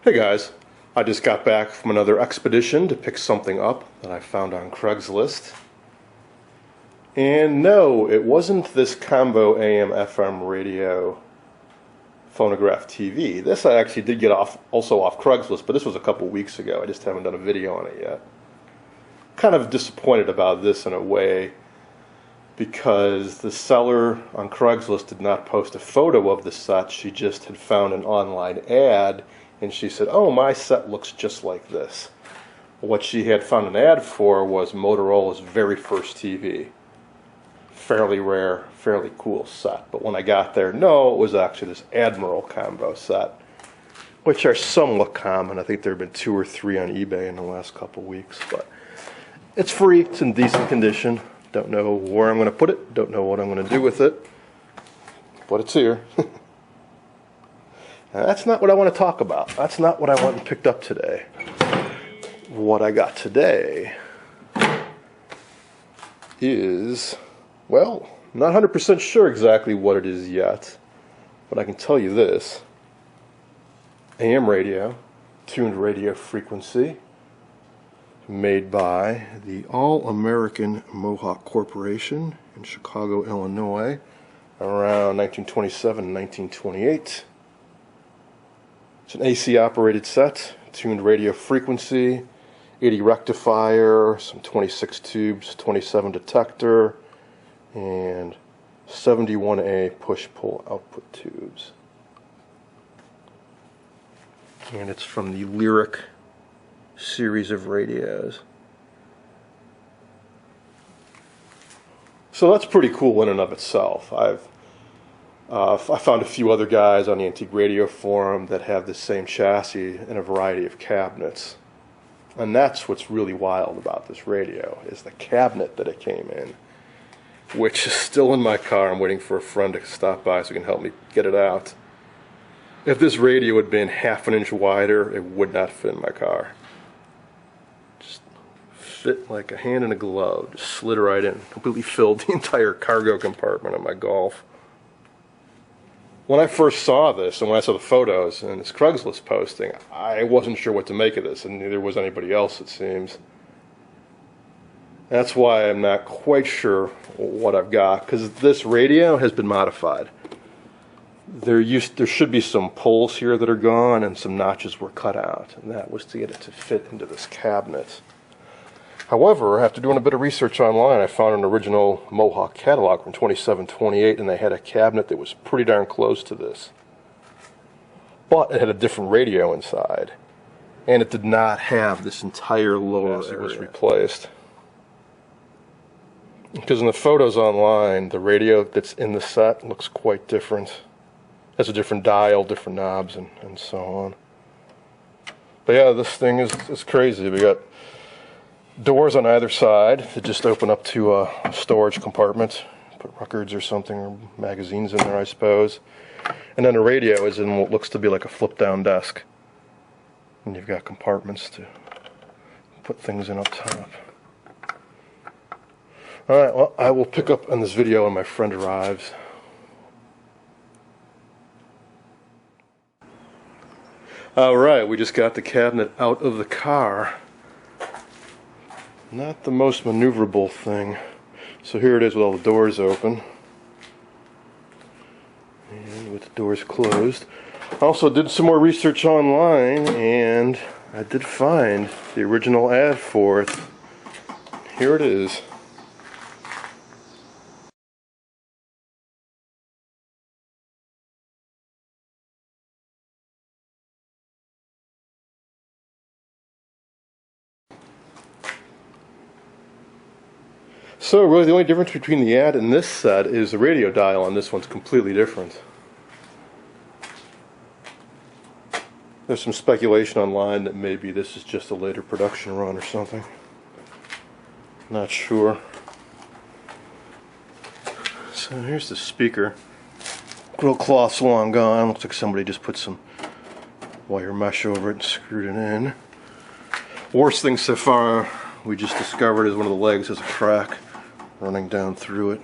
Hey guys, I just got back from another expedition to pick something up that I found on Craigslist. And no, it wasn't this combo AM/FM radio phonograph TV. This I actually did get also off Craigslist, but this was a couple weeks ago. I just haven't done a video on it yet. Kind of disappointed about this in a way, because the seller on Craigslist did not post a photo of the set. She just had found an online ad, and she said, "Oh, my set looks just like this." What she had found an ad for was Motorola's very first TV. Fairly rare, fairly cool set. But when I got there, no, it was actually this Admiral combo set, which are somewhat common. I think there have been 2 or 3 on eBay in the last couple weeks. But it's free, it's in decent condition. Don't know where I'm going to put it, don't know what I'm going to do with it, but it's here. Now, that's not what I want to talk about. That's not what I went and picked up today. What I got today is, well, not 100% sure exactly what it is yet, but I can tell you this. AM radio, tuned radio frequency, made by the All-American Mohawk Corporation in Chicago, Illinois, around 1927 and 1928. It's an AC operated set, tuned radio frequency, 80 rectifier, some 26 tubes, 27 detector, and 71A push-pull output tubes. And it's from the Lyric series of radios. So that's pretty cool in and of itself. I found a few other guys on the Antique Radio Forum that have the same chassis in a variety of cabinets. And that's what's really wild about this radio, is the cabinet that it came in, which is still in my car. I'm waiting for a friend to stop by so he can help me get it out. If this radio had been half an inch wider, it would not fit in my car. Just fit like a hand in a glove. Just slid right in. Completely filled the entire cargo compartment of my Golf. When I first saw this, and when I saw the photos and this Craigslist posting, I wasn't sure what to make of this, and neither was anybody else, it seems. That's why I'm not quite sure what I've got, because this radio has been modified. There should be some poles here that are gone, and some notches were cut out, and that was to get it to fit into this cabinet. However, after doing a bit of research online, I found an original Mohawk catalog from 27-28, and they had a cabinet that was pretty darn close to this. But it had a different radio inside, and it did not have this entire lower area. It was replaced. Because in the photos online, the radio that's in the set looks quite different. It has a different dial, different knobs, and so on. But yeah, this thing is crazy. We got doors on either side that just open up to a storage compartment. Put records or something, or magazines in there, I suppose. And then the radio is in what looks to be like a flip-down desk. And you've got compartments to put things in up top. Alright, well, I will pick up on this video when my friend arrives. Alright, we just got the cabinet out of the car. Not the most maneuverable thing. So here it is with all the doors open. And with the doors closed. Also did some more research online, and I did find the original ad for it. Here it is. So really the only difference between the ad and this set is the radio dial on this one's completely different. There's some speculation online that maybe this is just a later production run or something. Not sure. So here's the speaker. Grill cloth's long gone. Looks like somebody just put some wire mesh over it and screwed it in. Worst thing so far we just discovered is one of the legs has a crack running down through it.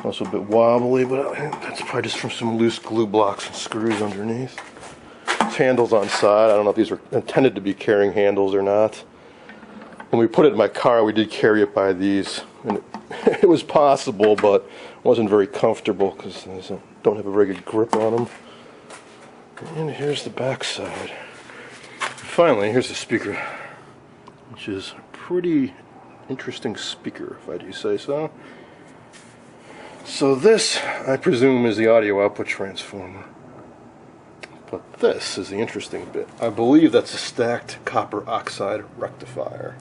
Also a bit wobbly, but that's probably just from some loose glue blocks and screws underneath. There's handles on side. I don't know if these are intended to be carrying handles or not. When we put it in my car, we did carry it by these, and it was possible, but it wasn't very comfortable because I don't have a very good grip on them. And here's the back side. Finally, here's the speaker, which is a pretty interesting speaker, if I do say so. So this, I presume, is the audio output transformer. But this is the interesting bit. I believe that's a stacked copper oxide rectifier.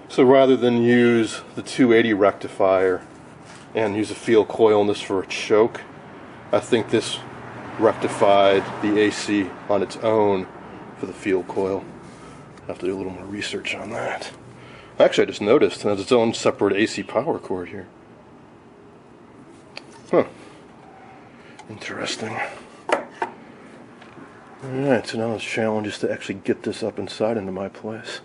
So rather than use the 280 rectifier and use a field coil in this for a choke, I think this rectified the AC on its own for the field coil. I'll have to do a little more research on that. Actually, I just noticed it has its own separate AC power cord here. Huh. Interesting. Alright, so now the challenge is to actually get this up inside into my place.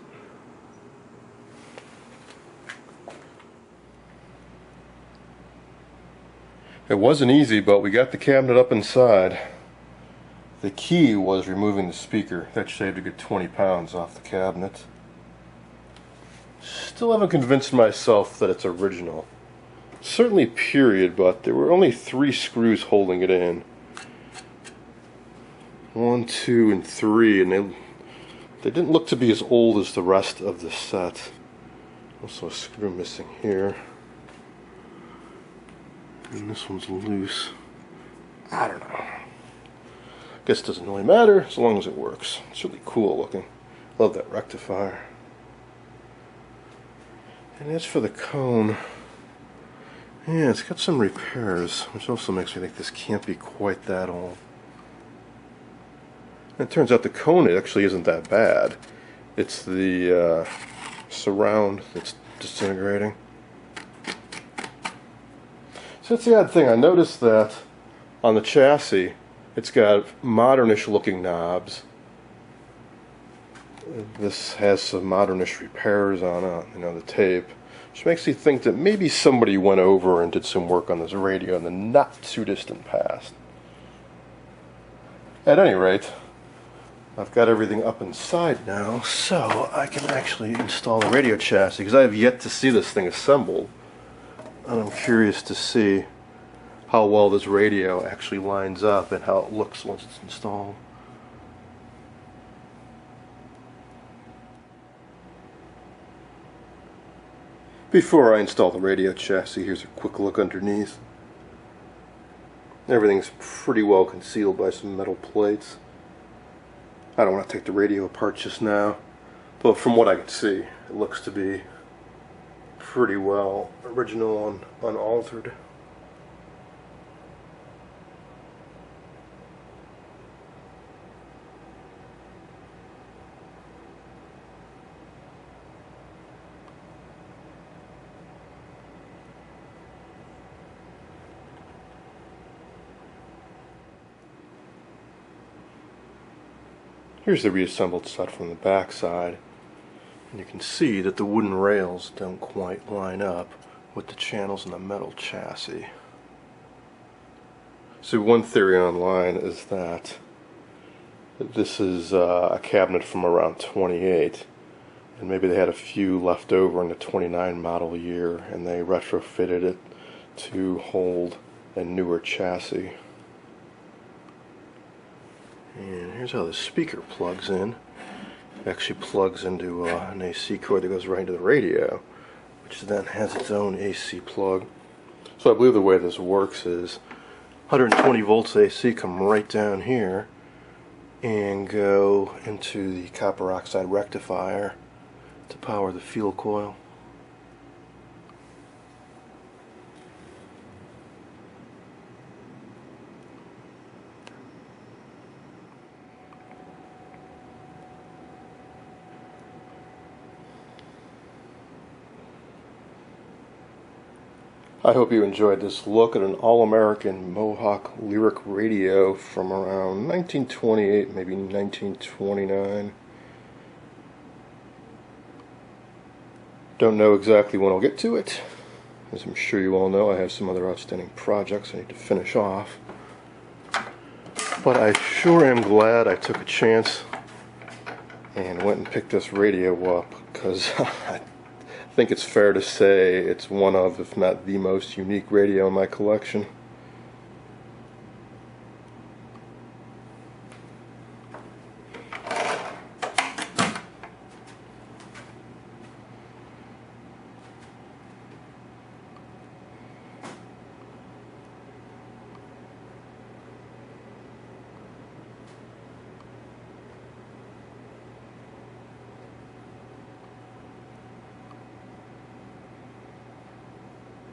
It wasn't easy, but we got the cabinet up inside. The key was removing the speaker. That shaved a good 20 pounds off the cabinet. Still haven't convinced myself that it's original. Certainly period, but there were only 3 screws holding it in. 1, 2, and 3, and they didn't look to be as old as the rest of the set. Also a screw missing here. And this one's loose. I don't know. Guess it doesn't really matter as long as it works. It's really cool looking. Love that rectifier. And as for the cone, yeah, it's got some repairs, which also makes me think this can't be quite that old. And it turns out the cone actually isn't that bad. It's the surround that's disintegrating. So that's the odd thing. I noticed that on the chassis, it's got modernish looking knobs. This has some modernish repairs on it, the tape, which makes you think that maybe somebody went over and did some work on this radio in the not too distant past. At any rate, I've got everything up inside now, so I can actually install the radio chassis, because I have yet to see this thing assembled, and I'm curious to see how well this radio actually lines up and how it looks once it's installed. Before I install the radio chassis, here's a quick look underneath. Everything's pretty well concealed by some metal plates. I don't want to take the radio apart just now, but from what I can see, it looks to be pretty well original and unaltered. Here's the reassembled set from the back side, and you can see that the wooden rails don't quite line up with the channels in the metal chassis. So one theory online is that this is a cabinet from around 28, and maybe they had a few left over in the 29 model year, and they retrofitted it to hold a newer chassis. And here's how the speaker plugs in. It actually plugs into an AC cord that goes right into the radio, which then has its own AC plug. So I believe the way this works is 120 volts AC come right down here and go into the copper oxide rectifier to power the field coil. I hope you enjoyed this look at an all-American Mohawk Lyric radio from around 1928, maybe 1929. Don't know exactly when I'll get to it. As I'm sure you all know, I have some other outstanding projects I need to finish off. But I sure am glad I took a chance and went and picked this radio up, because I think it's fair to say it's one of, if not the most unique radio in my collection.